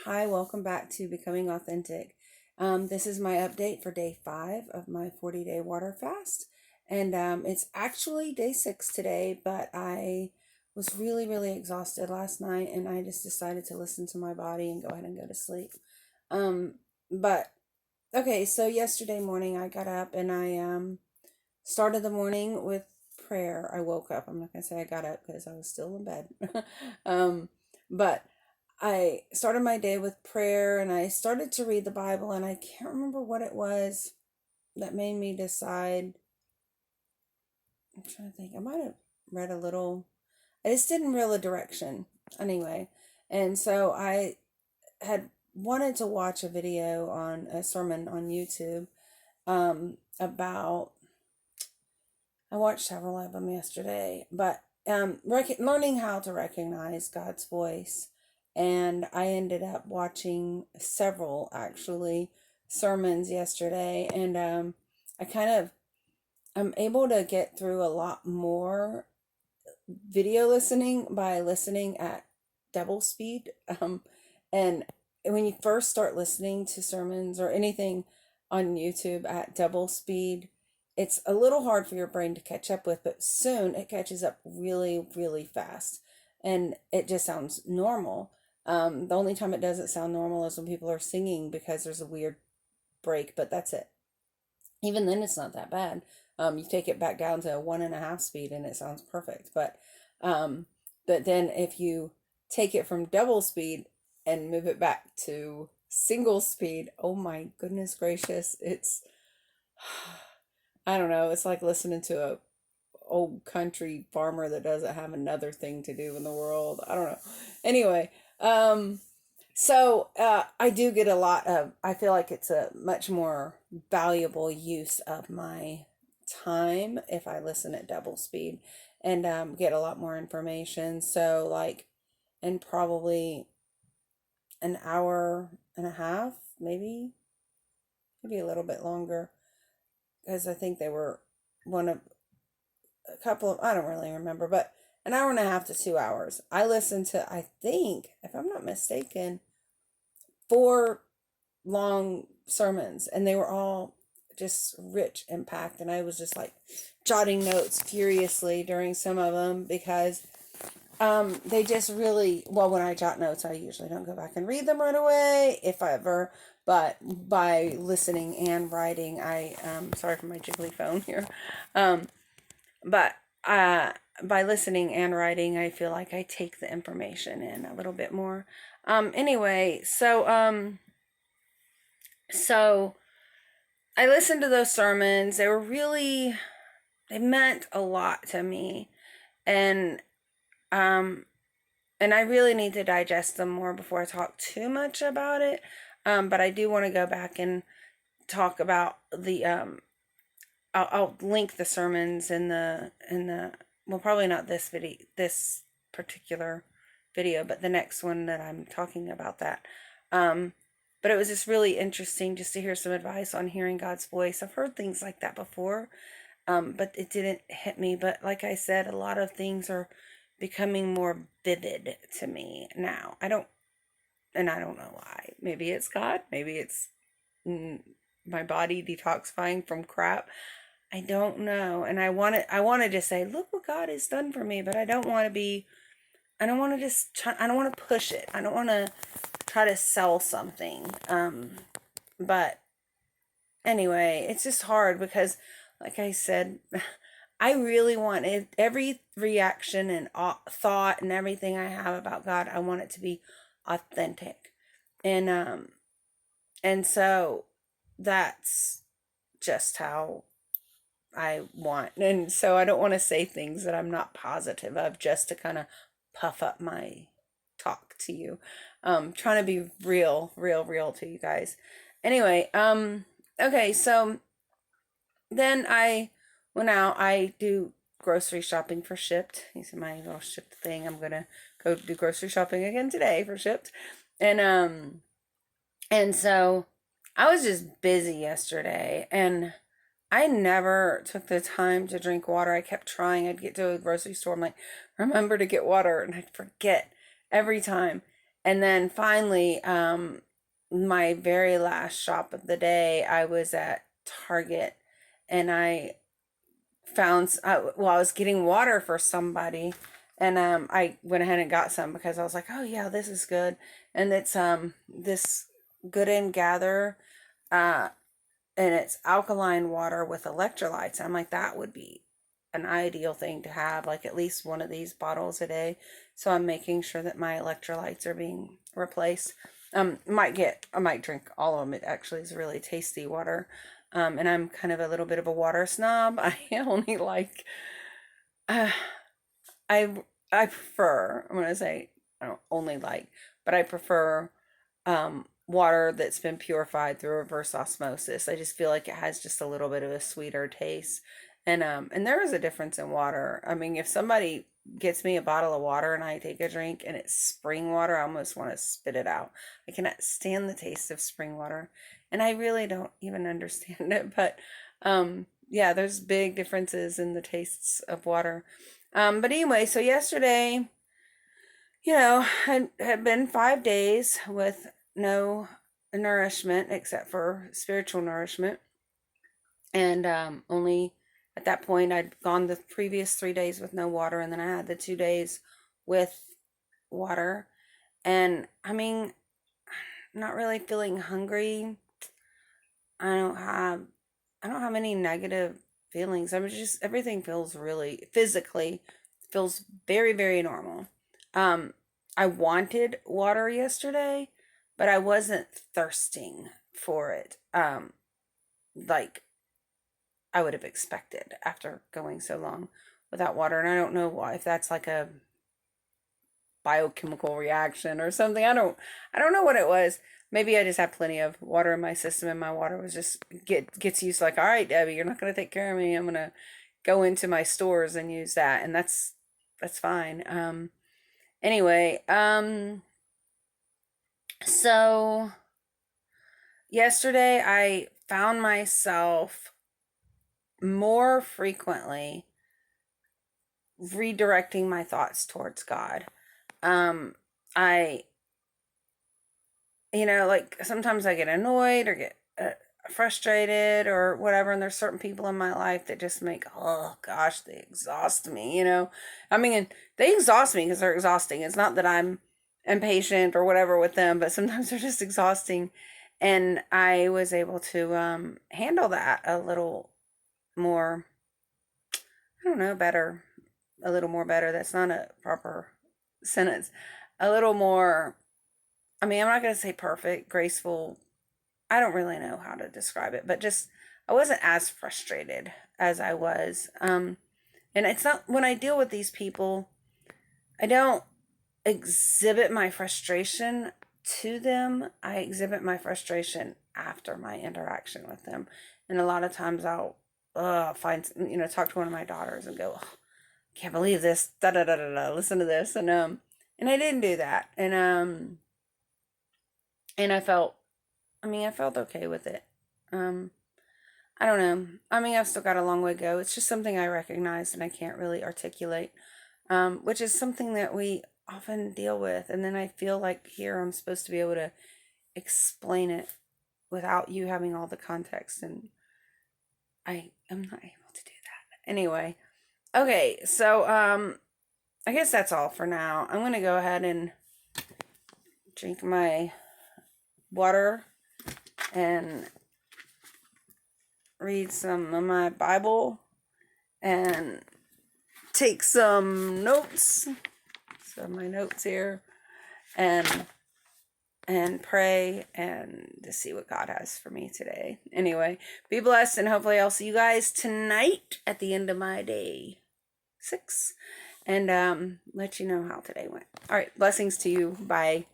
Hi, welcome back to Becoming Authentic. This is my update for day 5 of my 40-day water fast. And it's actually day 6 today, but I was really, really exhausted last night and I just decided to listen to my body and go ahead and go to sleep. Um, but okay, so yesterday morning I got up and I started the morning with prayer. I woke up. I'm not going to say I got up because I was still in bed. um, but I started my day with prayer and I started to read the Bible, and I can't remember what it was that made me decide. I'm trying to think. I might have read a little. I just didn't real a direction anyway. And so I had wanted to watch a video on a sermon on YouTube about, I watched several of them yesterday, but learning how to recognize God's voice. And I ended up watching several actually sermons yesterday, and I kind of I'm able to get through a lot more video listening by listening at double speed. And when you first start listening to sermons or anything on YouTube at double speed, it's a little hard for your brain to catch up with, but soon it catches up really, really fast. And it just sounds normal. The only time it doesn't sound normal is when people are singing because there's a weird break, but that's it. Even then, it's not that bad. You take it back down to 1.5 speed and it sounds perfect. Um, but then if you take it from double speed and move it back to single speed, oh my goodness gracious, it's I don't know. It's like listening to a old country farmer that doesn't have another thing to do in the world. I don't know. Anyway, um, I do get a lot of, I feel like it's a much more valuable use of my time if I listen at double speed and get a lot more information. So, like, in probably an hour and a half, maybe a little bit longer, because I think they were one of a couple of, I don't really remember, but an hour and a half to 2 hours. I listened to, I think, if I'm not mistaken, four long sermons, and they were all just rich and packed. And I was just like jotting notes furiously during some of them because they just really, well, when I jot notes, I usually don't go back and read them right away, if ever. But by listening and writing, sorry for my jiggly phone here. Um, but uh, by listening and writing, I feel like I take the information in a little bit more. Anyway, so I listened to those sermons. They meant a lot to me. And, um, and I really need to digest them more before I talk too much about it. But I do want to go back and talk about I'll link the sermons well, probably not this particular video, but the next one that I'm talking about that. Um, but it was just really interesting just to hear some advice on hearing God's voice. I've heard things like that before, but it didn't hit me. But like I said, a lot of things are becoming more vivid to me now. I don't know why. Maybe it's God. Maybe it's mm, my body detoxifying from crap. I don't know. And I want to just say, look what God has done for me, but I don't want to I don't want to push it. I don't want to try to sell something. But anyway, it's just hard because, like I said, I really want every reaction and thought and everything I have about God, I want it to be authentic. And, and so that's just how I want. And so I don't want to say things that I'm not positive of just to kind of puff up my talk to you. Trying to be real, real, real to you guys. Anyway, okay, so then I went out. I do grocery shopping for Shipt. You see my little Shipt thing. I'm gonna go do grocery shopping again today for Shipt. And and so I was just busy yesterday, and I never took the time to drink water. I kept trying. I'd get to a grocery store. I'm like, remember to get water, and I'd forget every time. And then finally, my very last shop of the day, I was at Target, and I found, well, I was getting water for somebody, and I went ahead and got some because I was like, oh yeah, this is good. And it's this Good and Gather, uh, and it's alkaline water with electrolytes. I'm like, that would be an ideal thing to have, like at least one of these bottles a day. So I'm making sure that my electrolytes are being replaced. I might drink all of them. It actually is really tasty water. And I'm kind of a little bit of a water snob. I only like, uh, I, I prefer, I'm going to say, I don't only like, but I prefer, water that's been purified through reverse osmosis. I just feel like it has just a little bit of a sweeter taste. And there is a difference in water. I mean, if somebody gets me a bottle of water and I take a drink and it's spring water, I almost want to spit it out. I cannot stand the taste of spring water. And I really don't even understand it, but yeah, there's big differences in the tastes of water. But anyway, so yesterday, had been 5 days with no nourishment except for spiritual nourishment. And only at that point, I'd gone the previous 3 days with no water, and then I had the 2 days with water. And I mean, not really feeling hungry. I don't have I don't have any negative feelings. I'm just everything feels really physically feels very, very normal. Um, I wanted water yesterday, but I wasn't thirsting for it. Like I would have expected after going so long without water. And I don't know why, if that's like a biochemical reaction or something. I don't know what it was. Maybe I just have plenty of water in my system, and my water was just gets used, like, all right, Debbie, you're not gonna take care of me. I'm gonna go into my stores and use that, and that's fine. Anyway, so yesterday I found myself more frequently redirecting my thoughts towards God. I, like sometimes I get annoyed or get frustrated or whatever, and there's certain people in my life that just make, oh gosh, they exhaust me. I mean, they exhaust me because they're exhausting. It's not that I'm impatient or whatever with them, but sometimes they're just exhausting. And I was able to handle that a little more, I don't know, better, a little more better. That's not a proper sentence. A little more, I mean, I'm not going to say perfect, graceful. I don't really know how to describe it, but just I wasn't as frustrated as I was. And it's not, when I deal with these people, I don't exhibit my frustration to them. I exhibit my frustration after my interaction with them. And a lot of times I'll find, talk to one of my daughters and go, oh, can't believe this, da da da da da, listen to this. And I didn't do that. And I felt okay with it. Um, I don't know. I mean, I've still got a long way to go. It's just something I recognize and I can't really articulate, which is something that we often deal with. And then I feel like here I'm supposed to be able to explain it without you having all the context, and I am not able to do that. Anyway, okay, so I guess that's all for now. I'm gonna go ahead and drink my water and read some of my Bible and take some notes. So my notes here, and pray and to see what God has for me today. Anyway, be blessed, and hopefully I'll see you guys tonight at the end of my day 6, and let you know how today went. All right, blessings to you. Bye.